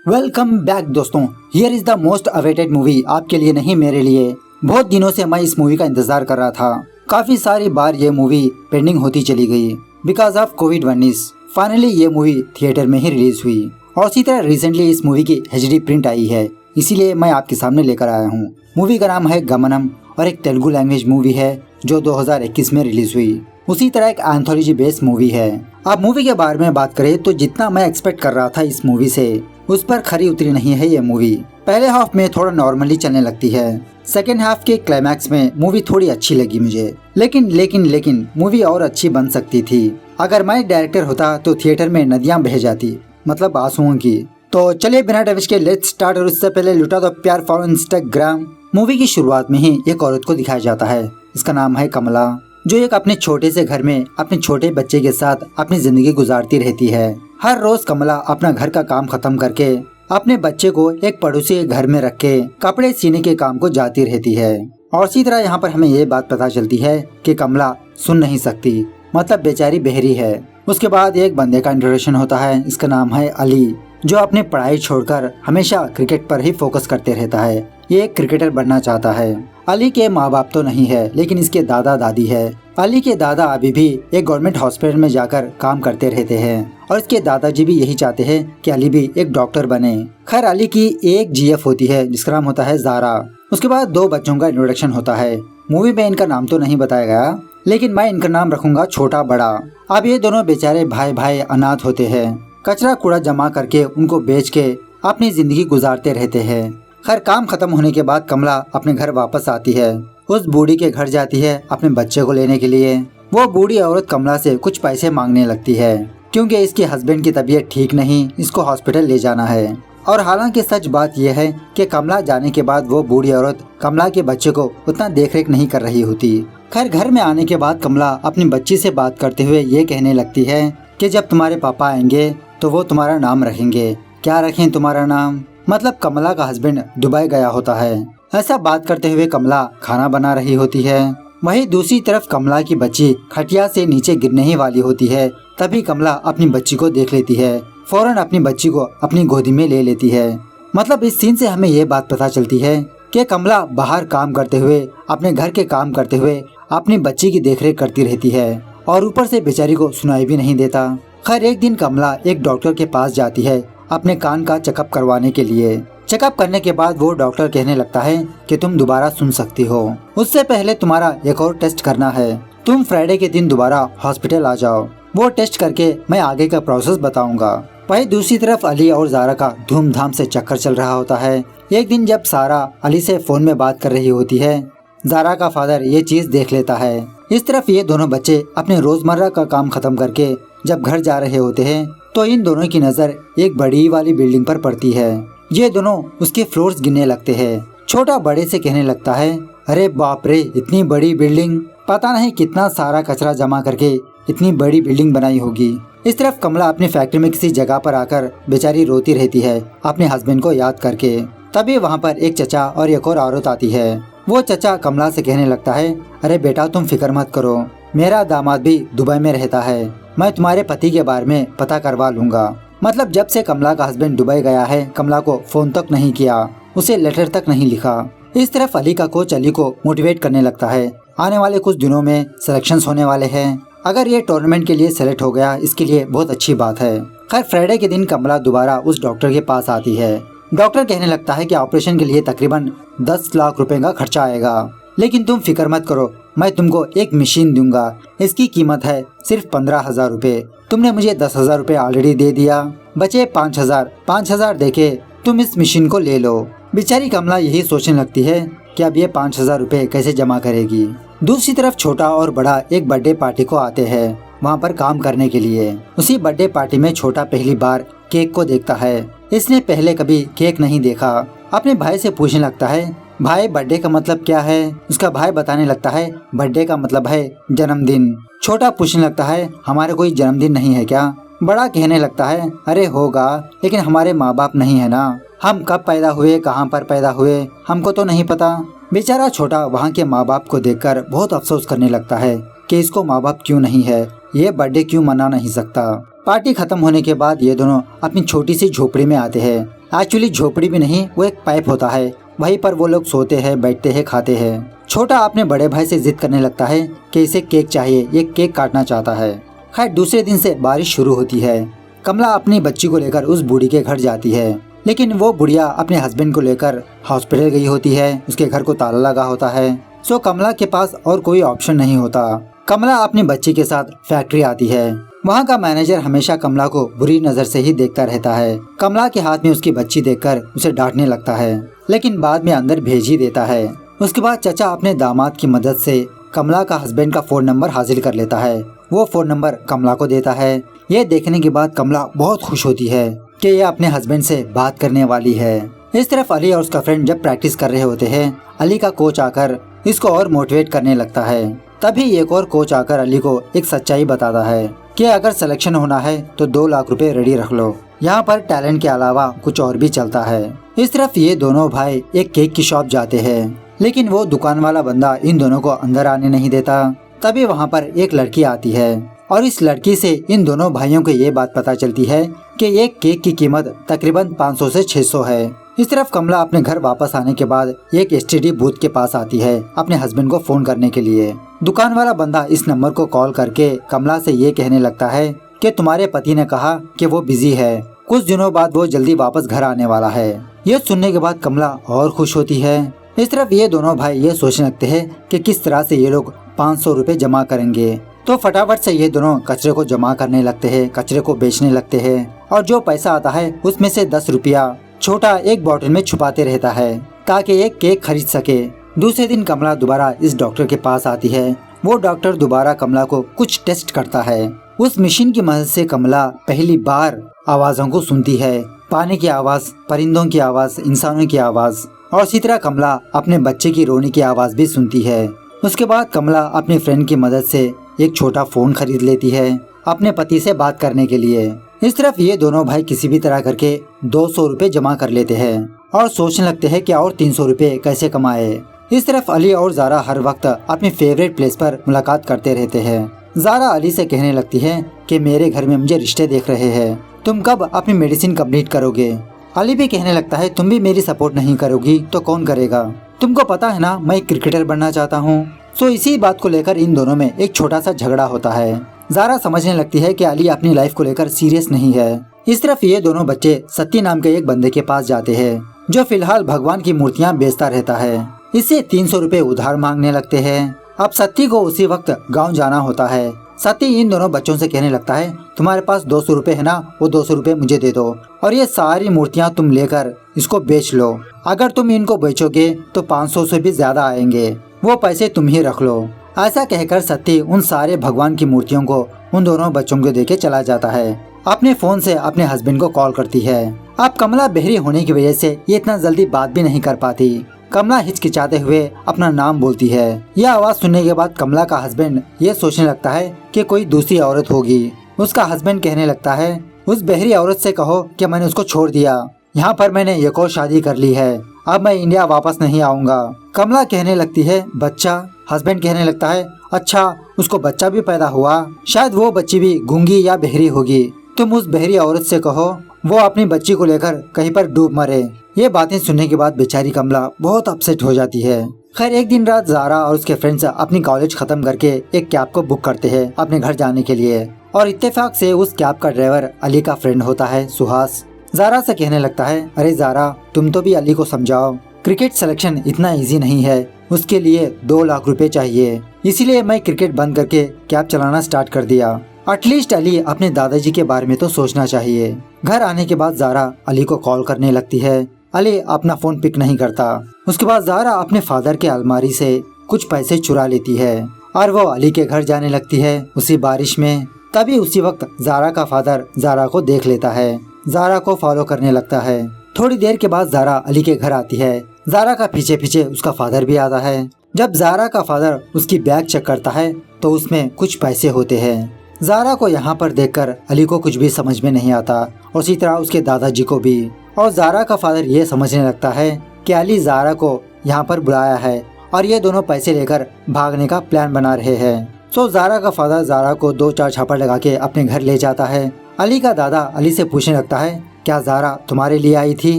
Welcome back दोस्तों। Here is the most awaited movie, आपके लिए नहीं मेरे लिए। बहुत दिनों से मैं इस मूवी का इंतजार कर रहा था। काफी सारी बार ये मूवी पेंडिंग होती चली गई बिकॉज ऑफ कोविड-19। फाइनली ये मूवी थिएटर में ही रिलीज हुई और इसी तरह रिसेंटली इस मूवी की HD प्रिंट आई है, इसीलिए मैं आपके सामने लेकर आया हूँ। मूवी का नाम है गमनम और एक तेलुगु लैंग्वेज मूवी है जो 2021 में रिलीज हुई। उसी तरह एक एंथोलॉजी बेस्ड मूवी है। अब मूवी के बारे में बात करें तो जितना मैं एक्सपेक्ट कर रहा था इस मूवी से, उस पर खरी उतरी नहीं है ये मूवी। पहले हाफ में थोड़ा नॉर्मली चलने लगती है, सेकेंड हाफ के क्लाइमैक्स में मूवी थोड़ी अच्छी लगी मुझे। लेकिन मूवी और अच्छी बन सकती थी। अगर मैं डायरेक्टर होता तो थिएटर में नदियां बह जाती, मतलब आंसुओं की। तो चलिए बिना टाइम के लेट्स स्टार्ट। और उससे पहले लुटा दो प्यार फॉर इंस्टाग्राम। मूवी की शुरुआत में ही एक औरत को दिखाया जाता है, इसका नाम है कमला, जो एक अपने छोटे से घर में अपने छोटे बच्चे के साथ अपनी जिंदगी गुजारती रहती है। हर रोज कमला अपना घर का काम खत्म करके अपने बच्चे को एक पड़ोसी के घर में रख के कपड़े सीने के काम को जाती रहती है। और इसी तरह यहाँ पर हमें ये बात पता चलती है कि कमला सुन नहीं सकती, मतलब बेचारी बहरी है। उसके बाद एक बंदे का इंट्रोडक्शन होता है, इसका नाम है अली, जो अपनी पढ़ाई छोड़कर हमेशा क्रिकेट पर ही फोकस करते रहता है। ये एक क्रिकेटर बनना चाहता है। अली के माँ बाप तो नहीं है, लेकिन इसके दादा दादी है। अली के दादा अभी भी एक गवर्नमेंट हॉस्पिटल में जाकर काम करते रहते हैं और इसके दादाजी भी यही चाहते हैं कि अली भी एक डॉक्टर बने। खैर अली की एक GF होती है जिसका नाम होता है ज़ारा। उसके बाद दो बच्चों का इंट्रोडक्शन होता है। मूवी में इनका नाम तो नहीं बताया गया, लेकिन मैं इनका नाम रखूंगा छोटा बड़ा। अब ये दोनों बेचारे भाई भाई अनाथ होते हैं। कचरा कूड़ा जमा करके उनको बेच के अपनी जिंदगी गुजारते रहते हैं। खैर काम खत्म होने के बाद कमला अपने घर वापस आती है। उस बूढ़ी के घर जाती है अपने बच्चे को लेने के लिए। वो बूढ़ी औरत कमला से कुछ पैसे मांगने लगती है क्योंकि इसके हस्बैंड की तबीयत ठीक नहीं, इसको हॉस्पिटल ले जाना है। और हालांकि सच बात यह है कि कमला जाने के बाद वो बूढ़ी औरत कमला के बच्चे को उतना देखरेख नहीं कर रही होती। खैर घर में आने के बाद कमला अपनी बच्ची से बात करते हुए ये कहने लगती है कि जब तुम्हारे पापा आएंगे तो वो तुम्हारा नाम रखेंगे। क्या रखें तुम्हारा नाम? मतलब कमला का हस्बैंड दुबई गया होता है। ऐसा बात करते हुए कमला खाना बना रही होती है। वहीं दूसरी तरफ कमला की बच्ची खटिया से नीचे गिरने ही वाली होती है। तभी कमला अपनी बच्ची को देख लेती है, फौरन अपनी बच्ची को अपनी गोदी में ले लेती है। मतलब इस सीन से हमें ये बात पता चलती है कि कमला बाहर काम करते हुए, अपने घर के काम करते हुए अपनी बच्ची की देखरेख करती रहती है और ऊपर से बेचारी को सुनाई भी नहीं देता। खैर एक दिन कमला एक डॉक्टर के पास जाती है अपने कान का चेकअप करवाने के लिए। चेकअप करने के बाद वो डॉक्टर कहने लगता है कि तुम दोबारा सुन सकती हो, उससे पहले तुम्हारा एक और टेस्ट करना है। तुम फ्राइडे के दिन दोबारा हॉस्पिटल आ जाओ, वो टेस्ट करके मैं आगे का प्रोसेस बताऊंगा। वहीं दूसरी तरफ अली और ज़ारा का धूमधाम से चक्कर चल रहा होता है। एक दिन जब सारा अली से फोन में बात कर रही होती है, ज़ारा का फादर ये चीज देख लेता है। इस तरफ ये दोनों बच्चे अपने रोजमर्रा का काम खत्म करके जब घर जा रहे होते हैं तो इन दोनों की नजर एक बड़ी वाली बिल्डिंग पर पड़ती है। ये दोनों उसके फ्लोर्स गिनने लगते हैं। छोटा बड़े से कहने लगता है, अरे बाप रे इतनी बड़ी बिल्डिंग, पता नहीं कितना सारा कचरा जमा करके इतनी बड़ी बिल्डिंग बनाई होगी। इस तरफ कमला अपनी फैक्ट्री में किसी जगह पर आकर बेचारी रोती रहती है अपने हस्बैंड को याद करके। तभी वहाँ पर एक चचा और एक और औरत आती है। वो चचा कमला से कहने लगता है, अरे बेटा तुम फिक्र मत करो, मेरा दामाद भी दुबई में रहता है, मैं तुम्हारे पति के बारे में पता करवा लूंगा। मतलब जब से कमला का हस्बैंड दुबई गया है, कमला को फोन तक नहीं किया, उसे लेटर तक नहीं लिखा। इस तरफ अली का कोच अली को मोटिवेट करने लगता है, आने वाले कुछ दिनों में सिलेक्शंस होने वाले हैं, अगर ये टूर्नामेंट के लिए सेलेक्ट हो गया इसके लिए बहुत अच्छी बात है। खैर फ्राइडे के दिन कमला दोबारा उस डॉक्टर के पास आती है। डॉक्टर कहने लगता है कि ऑपरेशन के लिए तकरीबन 10 लाख रुपए का खर्चा आएगा, लेकिन तुम फिक्र मत करो, मैं तुमको एक मशीन दूंगा, इसकी कीमत है सिर्फ 15,000 रुपए। तुमने मुझे 10,000 रुपए ऑलरेडी दे दिया, बचे 5,000 देके तुम इस मशीन को ले लो। बेचारी कमला यही सोचने लगती है कि अब ये 5,000 रुपए कैसे जमा करेगी। दूसरी तरफ छोटा और बड़ा एक बर्थडे पार्टी को आते हैं वहाँ पर काम करने के लिए। उसी बर्थडे पार्टी में छोटा पहली बार केक को देखता है। इसने पहले कभी केक नहीं देखा। अपने भाई से पूछने लगता है, भाई बर्थडे का मतलब क्या है? उसका भाई बताने लगता है, बर्थडे का मतलब है जन्मदिन। छोटा पूछने लगता है, हमारे कोई जन्मदिन नहीं है क्या? बड़ा कहने लगता है, अरे होगा, लेकिन हमारे माँ बाप नहीं है ना, हम कब पैदा हुए, कहाँ पर पैदा हुए, हमको तो नहीं पता। बेचारा छोटा वहाँ के माँ बाप को देखकर बहुत अफसोस करने लगता है कि इसको माँ बाप क्यों नहीं है, ये बर्थडे क्यों मना नहीं सकता। पार्टी खत्म होने के बाद ये दोनों अपनी छोटी सी झोपड़ी में आते हैं। एक्चुअली झोपड़ी भी नहीं, वो एक पाइप होता है, वहीं पर वो लोग सोते हैं, बैठते हैं, खाते हैं। छोटा अपने बड़े भाई से जिद करने लगता है कि इसे केक चाहिए, ये केक काटना चाहता है। खैर दूसरे दिन से बारिश शुरू होती है। कमला अपनी बच्ची को लेकर उस बूढ़ी के घर जाती है, लेकिन वो बुढ़िया अपने हस्बैंड को लेकर हॉस्पिटल गई होती है। उसके घर को ताला लगा होता है। सो कमला के पास और कोई ऑप्शन नहीं होता। कमला अपनी बच्ची के साथ फैक्ट्री आती है। वहाँ का मैनेजर हमेशा कमला को बुरी नजर से ही देखता रहता है। कमला के हाथ में उसकी बच्ची देखकर उसे डांटने लगता है, लेकिन बाद में अंदर भेज ही देता है। उसके बाद चचा अपने दामाद की मदद से कमला का हस्बैंड का फोन नंबर हासिल कर लेता है। वो फोन नंबर कमला को देता है। ये देखने के बाद कमला बहुत खुश होती है कि ये अपने हस्बैंड से बात करने वाली है। इस तरफ अली और उसका फ्रेंड जब प्रैक्टिस कर रहे होते हैं, अली का कोच आकर इसको और मोटिवेट करने लगता है। तभी एक और कोच आकर अली को एक सच्चाई बताता है कि अगर सिलेक्शन होना है तो 2 लाख रुपए रेडी रख लो। यहाँ पर टैलेंट के अलावा कुछ और भी चलता है। इस तरफ ये दोनों भाई एक केक की शॉप जाते हैं, लेकिन वो दुकान वाला बंदा इन दोनों को अंदर आने नहीं देता। तभी वहाँ पर एक लड़की आती है और इस लड़की से इन दोनों भाइयों को ये बात पता चलती है कि एक केक की कीमत तकरीबन 500 से 600 है। इस तरफ कमला अपने घर वापस आने के बाद एक एसटीडी बूथ के पास आती है अपने हस्बैंड को फोन करने के लिए। दुकान वाला बंदा इस नंबर को कॉल करके कमला से ये कहने लगता है कि तुम्हारे पति ने कहा कि वो बिजी है, कुछ दिनों बाद वो जल्दी वापस घर आने वाला है। ये सुनने के बाद कमला और खुश होती है। इस तरफ ये दोनों भाई ये सोचने लगते हैं कि किस तरह से ये लोग 500 रुपए जमा करेंगे। तो फटाफट से ये दोनों कचरे को जमा करने लगते हैं, कचरे को बेचने लगते हैं और जो पैसा आता है उसमें से 10 रुपया छोटा एक बोतल में छुपाते रहता है ताकि एक केक खरीद सके। दूसरे दिन कमला दोबारा इस डॉक्टर के पास आती है। वो डॉक्टर दोबारा कमला को कुछ टेस्ट करता है। उस मशीन की मदद से कमला पहली बार आवाजों को सुनती है, पानी की आवाज, परिंदों की आवाज, इंसानों की आवाज और इसी तरह कमला अपने बच्चे की रोने की आवाज भी सुनती है। उसके बाद कमला अपने फ्रेंड की मदद से एक छोटा फोन खरीद लेती है अपने पति से बात करने के लिए। इस तरफ ये दोनों भाई किसी भी तरह करके 200 रुपए जमा कर लेते हैं और सोचने लगते हैं कि और 300 रुपए कैसे कमाए। इस तरफ अली और ज़ारा हर वक्त अपने फेवरेट प्लेस पर मुलाकात करते रहते हैं। ज़ारा अली से कहने लगती है कि मेरे घर में मुझे रिश्ते देख रहे हैं, तुम कब अपनी मेडिसिन कंप्लीट करोगे। अली भी कहने लगता है तुम भी मेरी सपोर्ट नहीं करोगी तो कौन करेगा, तुमको पता है ना मैं क्रिकेटर बनना चाहता हूँ। सो इसी बात को लेकर इन दोनों में एक छोटा सा झगड़ा होता है। ज़ारा समझने लगती है कि अली अपनी लाइफ को लेकर सीरियस नहीं है। इस तरफ ये दोनों बच्चे सत्ती नाम के एक बंदे के पास जाते हैं जो फिलहाल भगवान की मूर्तियाँ बेचता रहता है। इससे 300 रुपए उधार मांगने लगते हैं। अब सत्ती को उसी वक्त गाँव जाना होता है। सत्ती इन दोनों बच्चों से कहने लगता है तुम्हारे पास 200 रुपए है ना, वो 200 रुपए मुझे दे दो और ये सारी मूर्तियाँ तुम लेकर इसको बेच लो। अगर तुम इनको बेचोगे तो 500 से भी ज्यादा आएंगे, वो पैसे तुम ही रख लो। ऐसा कहकर सत्ती उन सारे भगवान की मूर्तियों को उन दोनों बच्चों को देके चला जाता है। अपने फोन से अपने हस्बैंड को कॉल करती है। अब कमला बहरी होने की वजह से ये इतना जल्दी बात भी नहीं कर पाती। कमला हिचकिचाते हुए अपना नाम बोलती है। यह आवाज सुनने के बाद कमला का हस्बैंड ये सोचने लगता है कि कोई दूसरी औरत होगी। उसका हस्बैंड कहने लगता है उस बहरी औरत से कहो कि मैंने उसको छोड़ दिया, यहाँ पर मैंने एक और शादी कर ली है, अब मैं इंडिया वापस नहीं आऊँगा। कमला कहने लगती है बच्चा। हस्बैंड कहने लगता है अच्छा उसको बच्चा भी पैदा हुआ, शायद वो बच्ची भी गूंगी या बहरी होगी, तुम उस बहरी औरत से कहो वो अपनी बच्ची को लेकर कहीं पर डूब मरे। ये बातें सुनने के बाद बेचारी कमला बहुत अपसेट हो जाती है। खैर एक दिन रात ज़ारा और उसके फ्रेंड्स अपनी कॉलेज खत्म करके एक कैब को बुक करते हैं अपने घर जाने के लिए और इत्तेफाक से उस कैब का ड्राइवर अली का फ्रेंड होता है सुहास। ज़ारा से कहने लगता है अरे ज़ारा तुम तो भी अली को समझाओ, क्रिकेट सिलेक्शन इतना इजी नहीं है, उसके लिए 2 लाख रुपए चाहिए, इसीलिए मैं क्रिकेट बंद करके कैब चलाना स्टार्ट कर दिया। एटलीस्ट अली अपने दादाजी के बारे में तो सोचना चाहिए। घर आने के बाद ज़ारा अली को कॉल करने लगती है। अली अपना फोन पिक नहीं करता। उसके बाद ज़ारा अपने फादर के अलमारी से कुछ पैसे चुरा लेती है और वो अली के घर जाने लगती है उसी बारिश में। तभी उसी वक्त ज़ारा का फादर ज़ारा को देख लेता है, ज़ारा को फॉलो करने लगता है। थोड़ी देर के बाद ज़ारा अली के घर आती है। ज़ारा का पीछे पीछे उसका फादर भी आता है। जब ज़ारा का फादर उसकी बैग चेक करता है तो उसमें कुछ पैसे होते हैं। ज़ारा को यहाँ पर देखकर अली को कुछ भी समझ में नहीं आता और इसी तरह उसके दादाजी को भी। और ज़ारा का फादर ये समझने लगता है कि अली ज़ारा को यहाँ पर बुलाया है और ये दोनों पैसे लेकर भागने का प्लान बना रहे हैं। सो ज़ारा का फादर ज़ारा को 2-4 झापड़ लगा के अपने घर ले जाता है। अली का दादा अली से पूछने लगता है, क्या ज़ारा तुम्हारे लिए आई थी?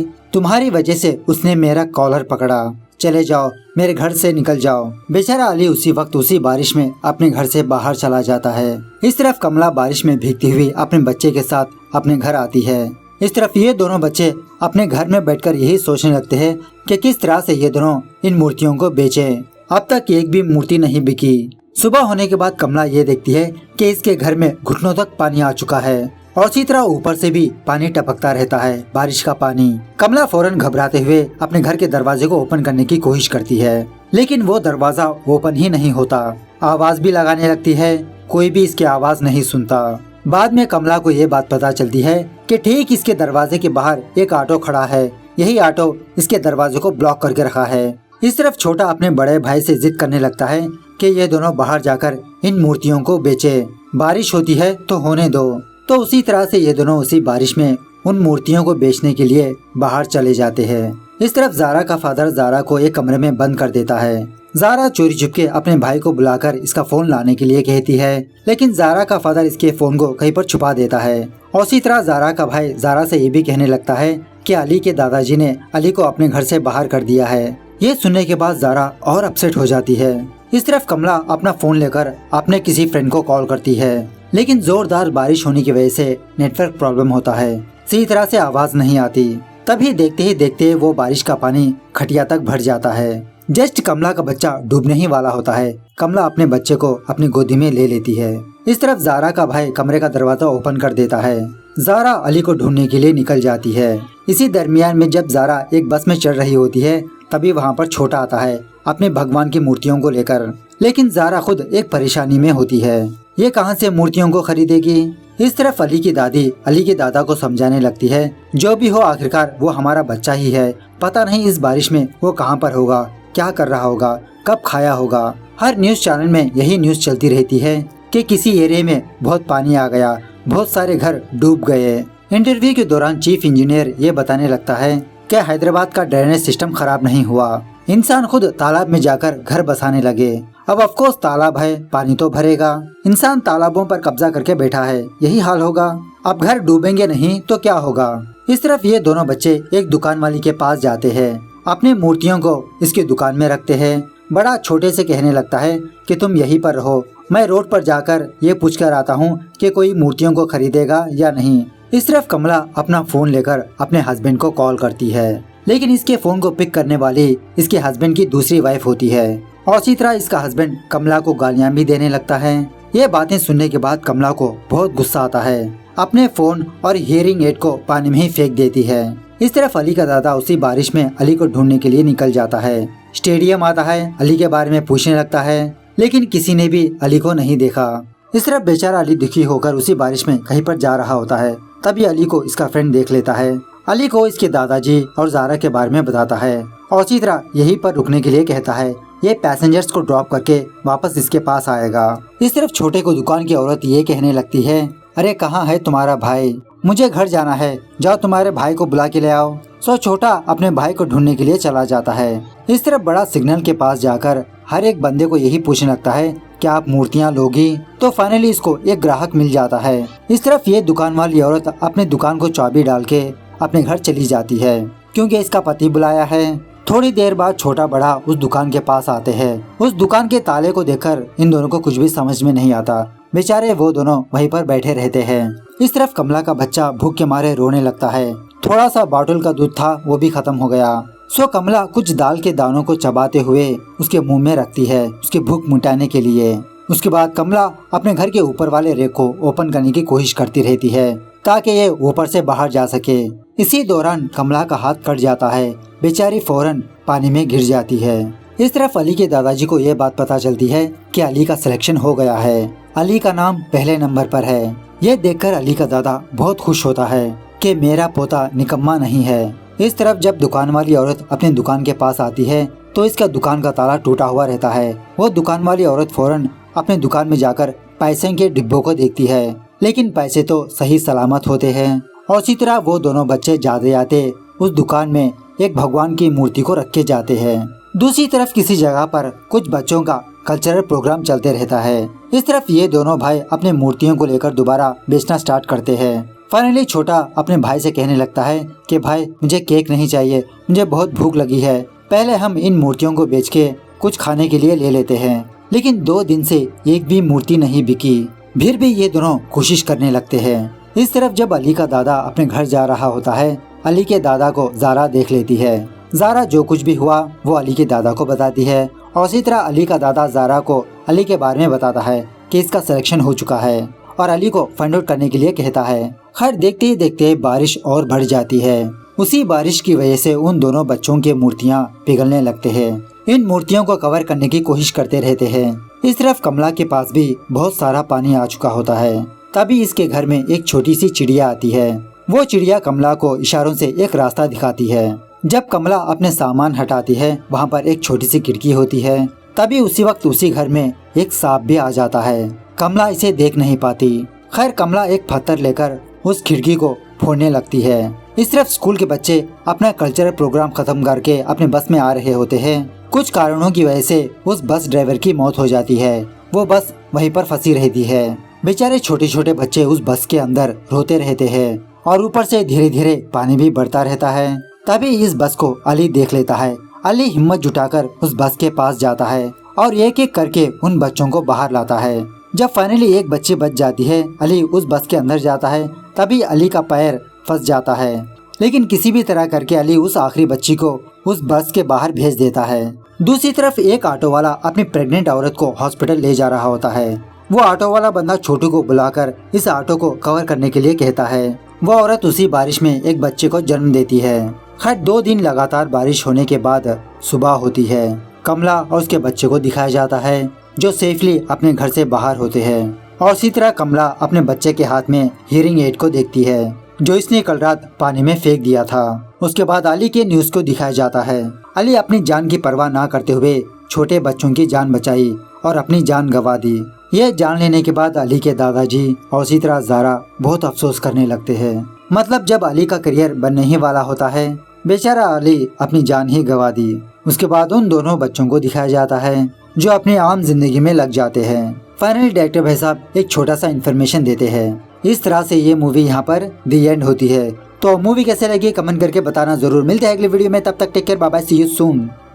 तुम्हारी वजह से उसने मेरा कॉलर पकड़ा। चले जाओ, मेरे घर से निकल जाओ। बेचारा अली उसी वक्त उसी बारिश में अपने घर से बाहर चला जाता है। इस तरफ कमला बारिश में भीगती हुई अपने बच्चे के साथ अपने घर आती है। इस तरफ ये दोनों बच्चे अपने घर में बैठकर यही सोचने लगते हैं कि किस तरह से ये दोनों इन मूर्तियों को बेचें। अब तक एक भी मूर्ति नहीं बिकी। सुबह होने के बाद कमला ये देखती है कि इसके घर में घुटनों तक पानी आ चुका है और इसी तरह ऊपर से भी पानी टपकता रहता है, बारिश का पानी। कमला फौरन घबराते हुए अपने घर के दरवाजे को ओपन करने की कोशिश करती है, लेकिन वो दरवाजा ओपन ही नहीं होता। आवाज भी लगाने लगती है, कोई भी इसकी आवाज नहीं सुनता। बाद में कमला को ये बात पता चलती है कि ठीक इसके दरवाजे के बाहर एक ऑटो खड़ा है। यही ऑटो इसके दरवाजे को ब्लॉक करके रखा है। इस तरफ छोटा अपने बड़े भाई से जिद करने लगता है कि ये दोनों बाहर जाकर इन मूर्तियों को बेचे। बारिश होती है तो होने दो। तो उसी तरह से ये दोनों उसी बारिश में उन मूर्तियों को बेचने के लिए बाहर चले जाते हैं। इस तरफ ज़ारा का फादर ज़ारा को एक कमरे में बंद कर देता है। ज़ारा चोरी छुपके अपने भाई को बुलाकर इसका फोन लाने के लिए कहती है, लेकिन ज़ारा का फादर इसके फोन को कहीं पर छुपा देता है। और इसी तरह ज़ारा का भाई ज़ारा से ये भी कहने लगता है कि अली के दादाजी ने अली को अपने घर से बाहर कर दिया है। ये सुनने के बाद ज़ारा और अपसेट हो जाती है। इस तरफ कमला अपना फोन लेकर अपने किसी फ्रेंड को कॉल करती है, लेकिन जोरदार बारिश होने की वजह से नेटवर्क प्रॉब्लम होता है, सही तरह से आवाज नहीं आती। तभी देखते ही देखते वो बारिश का पानी खटिया तक भर जाता है। जस्ट कमला का बच्चा डूबने ही वाला होता है। कमला अपने बच्चे को अपनी गोदी में ले लेती है। इस तरफ ज़ारा का भाई कमरे का दरवाजा ओपन कर देता है। ज़ारा अली को ढूंढने के लिए निकल जाती है। इसी दरमियान में जब ज़ारा एक बस में चढ़ रही होती है, तभी वहाँ पर छोटा आता है अपने भगवान की मूर्तियों को लेकर। लेकिन ज़ारा खुद एक परेशानी में होती है, ये कहां से मूर्तियों को खरीदेगी। इस तरफ अली की दादी अली के दादा को समझाने लगती है, जो भी हो आखिरकार वो हमारा बच्चा ही है। पता नहीं इस बारिश में वो कहां पर होगा, क्या कर रहा होगा, कब खाया होगा। हर न्यूज चैनल में यही न्यूज चलती रहती है कि किसी एरिया में बहुत पानी आ गया, बहुत सारे घर डूब गए। इंटरव्यू के दौरान चीफ इंजीनियर ये बताने लगता है कि हैदराबाद का ड्रेनेज सिस्टम खराब नहीं हुआ, इंसान खुद तालाब में जाकर घर बसाने लगे। अब ऑफकोर्स तालाब है, पानी तो भरेगा। इंसान तालाबों पर कब्जा करके बैठा है, यही हाल होगा। अब घर डूबेंगे नहीं तो क्या होगा। इस तरफ ये दोनों बच्चे एक दुकान वाली के पास जाते हैं, अपनी मूर्तियों को इसकी दुकान में रखते हैं। बड़ा छोटे से कहने लगता है कि तुम यहीं पर रहो, मैं रोड पर जाकर ये पूछ कर आता हूँ कि कोई मूर्तियों को खरीदेगा या नहीं। इस तरफ कमला अपना फोन लेकर अपने हस्बैंड को कॉल करती है, लेकिन इसके फोन को पिक करने वाली इसके हस्बैंड की दूसरी वाइफ होती है। और इसी तरह इसका हस्बैंड कमला को गालियां भी देने लगता है। ये बातें सुनने के बाद कमला को बहुत गुस्सा आता है, अपने फोन और हियरिंग एड को पानी में ही फेंक देती है। इस तरफ अली का दादा उसी बारिश में अली को ढूंढने के लिए निकल जाता है। स्टेडियम आता है, अली के बारे में पूछने लगता है, लेकिन किसी ने भी अली को नहीं देखा। इस तरफ बेचारा अली दुखी होकर उसी बारिश में कहीं पर जा रहा होता है। तभी अली को इसका फ्रेंड देख लेता है। अली को इसके दादाजी और ज़ारा के बारे में बताता है और इसी तरह यहीं पर रुकने के लिए कहता है। ये पैसेंजर्स को ड्रॉप करके वापस इसके पास आएगा। इस तरफ छोटे को दुकान की औरत ये कहने लगती है, अरे कहाँ है तुम्हारा भाई, मुझे घर जाना है, जाओ तुम्हारे भाई को बुला के ले आओ। सो छोटा अपने भाई को ढूंढने के लिए चला जाता है। इस तरफ बड़ा सिग्नल के पास जाकर हर एक बंदे को यही पूछने लगता है, क्या आप मूर्तियाँ लोगी। तो फाइनली इसको एक ग्राहक मिल जाता है। इस तरफ ये दुकान वाली औरत अपने दुकान को चाबी डाल के अपने घर चली जाती है, क्योंकि इसका पति बुलाया है। थोड़ी देर बाद छोटा बड़ा उस दुकान के पास आते हैं। उस दुकान के ताले को देखकर इन दोनों को कुछ भी समझ में नहीं आता। बेचारे वो दोनों वहीं पर बैठे रहते हैं। इस तरफ कमला का बच्चा भूख के मारे रोने लगता है। थोड़ा सा बॉटल का दूध था, वो भी खत्म हो गया। सो कमला कुछ दाल के दानों को चबाते हुए उसके मुंह में रखती है, उसकी भूख मिटाने के लिए। उसके बाद कमला अपने घर के ऊपर वाले रैक को ओपन करने की कोशिश करती रहती है, ताकि ये ऊपर से बाहर जा सके। इसी दौरान कमला का हाथ कट जाता है, बेचारी फौरन पानी में गिर जाती है। इस तरफ अली के दादाजी को ये बात पता चलती है कि अली का सिलेक्शन हो गया है, अली का नाम पहले नंबर पर है। ये देखकर अली का दादा बहुत खुश होता है कि मेरा पोता निकम्मा नहीं है। इस तरफ जब दुकान वाली औरत अपने दुकान के पास आती है तो इसका दुकान का ताला टूटा हुआ रहता है। वो दुकान वाली औरत फौरन अपने दुकान में जाकर पैसे के डिब्बों को देखती है, लेकिन पैसे तो सही सलामत होते हैं। और इसी तरह वो दोनों बच्चे जाते जाते उस दुकान में एक भगवान की मूर्ति को रख के जाते हैं। दूसरी तरफ किसी जगह पर कुछ बच्चों का कल्चरल प्रोग्राम चलते रहता है। इस तरफ ये दोनों भाई अपने मूर्तियों को लेकर दोबारा बेचना स्टार्ट करते हैं। फाइनली छोटा अपने भाई से कहने लगता है कि भाई मुझे केक नहीं चाहिए, मुझे बहुत भूख लगी है, पहले हम इन मूर्तियों को बेच के कुछ खाने के लिए ले लेते हैं। लेकिन 2 दिन से एक भी मूर्ति नहीं बिकी। फिर भी ये दोनों कोशिश करने लगते हैं। इस तरफ जब अली का दादा अपने घर जा रहा होता है, अली के दादा को ज़ारा देख लेती है। ज़ारा जो कुछ भी हुआ वो अली के दादा को बताती है और इसी तरह अली का दादा ज़ारा को अली के बारे में बताता है कि इसका सिलेक्शन हो चुका है और अली को फाइंड आउट करने के लिए कहता है। खैर देखते ही देखते बारिश और बढ़ जाती है। उसी बारिश की वजह से उन दोनों बच्चों की मूर्तियाँ पिघलने लगते हैं। इन मूर्तियों को कवर करने की कोशिश करते रहते हैं। इस तरफ कमला के पास भी बहुत सारा पानी आ चुका होता है। तभी इसके घर में एक छोटी सी चिड़िया आती है। वो चिड़िया कमला को इशारों से एक रास्ता दिखाती है। जब कमला अपने सामान हटाती है, वहाँ पर एक छोटी सी खिड़की होती है। तभी उसी वक्त उसी घर में एक सांप भी आ जाता है। कमला इसे देख नहीं पाती। खैर कमला एक पत्थर लेकर उस खिड़की को फोड़ने लगती है। इस तरफ स्कूल के बच्चे अपना कल्चरल प्रोग्राम खत्म करके अपने बस में आ रहे होते हैं। कुछ कारणों की वजह से उस बस ड्राइवर की मौत हो जाती है। वो बस वहीं पर फंसी रहती है। बेचारे छोटे छोटे बच्चे उस बस के अंदर रोते रहते हैं और ऊपर से धीरे धीरे पानी भी बढ़ता रहता है। तभी इस बस को अली देख लेता है। अली हिम्मत जुटाकर उस बस के पास जाता है और एक एक करके उन बच्चों को बाहर लाता है। जब फाइनली एक बच्ची बच जाती है, अली उस बस के अंदर जाता है। तभी अली का पैर फंस जाता है, लेकिन किसी भी तरह करके अली उस आखिरी बच्ची को उस बस के बाहर भेज देता है। दूसरी तरफ एक ऑटो वाला अपनी प्रेग्नेंट औरत को हॉस्पिटल ले जा रहा होता है। वो ऑटो वाला बंदा छोटू को बुलाकर इस ऑटो को कवर करने के लिए कहता है। वो औरत उसी बारिश में एक बच्चे को जन्म देती है। खैर 2 दिन लगातार बारिश होने के बाद सुबह होती है। कमला और उसके बच्चे को दिखाया जाता है जो सेफली अपने घर से बाहर होते हैं। और इसी तरह कमला अपने बच्चे के हाथ में हियरिंग एड को देखती है जो इसने कल रात पानी में फेंक दिया था। उसके बाद अली के न्यूज़ को दिखाया जाता है। अली अपनी जान की परवाह ना करते हुए छोटे बच्चों की जान बचाई और अपनी जान गंवा दी। यह जान लेने के बाद अली के दादाजी और इसी तरह ज़ारा बहुत अफसोस करने लगते हैं। मतलब जब अली का करियर बनने ही वाला होता है, बेचारा अली अपनी जान ही गंवा दी। उसके बाद उन दोनों बच्चों को दिखाया जाता है जो अपनी आम जिंदगी में लग जाते हैं। फाइनली डायरेक्टर भाई साहब एक छोटा सा इन्फॉर्मेशन देते हैं। इस तरह से ये मूवी यहाँ पर दी एंड होती है। तो मूवी कैसे लगी कमेंट करके बताना जरूर। मिलते हैं अगली वीडियो में, तब तक take care, bye bye, see you soon.